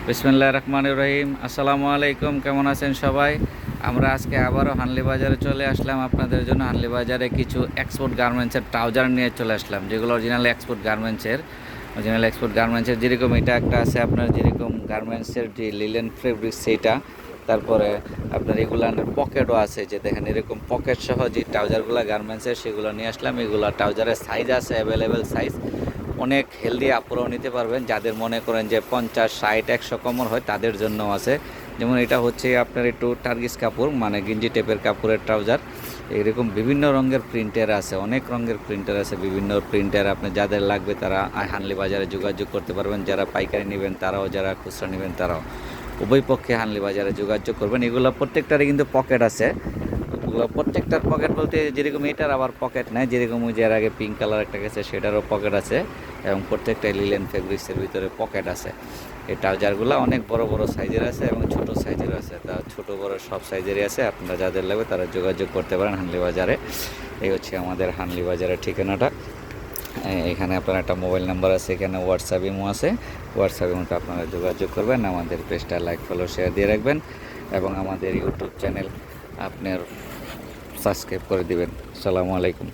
বিসমিল্লাহির রহমানির রহিম। আসসালামু আলাইকুম, কেমন আছেন সবাই? আমরা আজকে আবারও হানলি বাজারে চলে আসলাম আপনাদের জন্য। হানলি বাজারে কিছু এক্সপোর্ট গার্মেন্টসের ট্রাউজার নিয়ে চলে আসলাম, যেগুলো অরিজিনাল এক্সপোর্ট গার্মেন্টসের যেরকম এটা একটা আছে আপনার, যেরকম গার্মেন্টসের যে লিলেন ফেব্রিক সেইটা। তারপরে আপনার এগুলার পকেটও আছে, যে দেখেন এরকম পকেট সহ যে ট্রাউজারগুলো গার্মেন্টসের, সেগুলো নিয়ে আসলাম। এগুলো ট্রাউজারের সাইজ আছে, অ্যাভেলেবেল সাইজ। অনেক হেলদি আপুরাও নিতে পারবেন, যাদের মনে করেন যে 50, 60, 100 কমর হয় তাদের জন্য আছে। যেমন এটা হচ্ছে আপনার একটু টার্গিস কাপড়, মানে গেঞ্জি টাইপের কাপড়ের ট্রাউজার। এরকম বিভিন্ন রঙের প্রিন্টের আছে, অনেক রঙের প্রিন্টার আছে, বিভিন্ন প্রিন্টার। আপনি যাদের লাগবে তারা হানলি বাজারে যোগাযোগ করতে পারবেন। যারা পাইকারি নেবেন তারাও, যারা খুচরা নেবেন তারাও, উভয় পক্ষে হানলি বাজারে যোগাযোগ করবেন। এগুলো প্রত্যেকটারই কিন্তু পকেট আছে। ওগুলো প্রত্যেকটার পকেট বলতে যেরকম এটার আবার পকেট নেই, যেরকম ওই যে এর আগে পিঙ্ক কালার একটা গেছে সেটারও পকেট আছে, এবং প্রত্যেকটাই লিলেন ফেব্রিক্সের ভিতরে পকেট আছে। এই ট্রাউজারগুলো অনেক বড় বড় সাইজের আছে এবং ছোট সাইজের আছে, তা ছোট বড় সব সাইজেরই আছে। আপনারা যাদের লাগবে তারা যোগাযোগ করতে পারেন হানলি বাজারে। এই হচ্ছে আমাদের হানলি বাজারের ঠিকানাটা। এখানে আপনার একটা মোবাইল নাম্বার আছে, এখানে হোয়াটসঅ্যাপ ইমো আছে। হোয়াটসঅ্যাপ ইমোতে আপনারা যোগাযোগ করবেন, আমাদের পেজটা লাইক ফলো শেয়ার দিয়ে রাখবেন, এবং আমাদের ইউটিউব চ্যানেল আপনার সাবস্ক্রাইব করে দিবেন। আসসালামু আলাইকুম।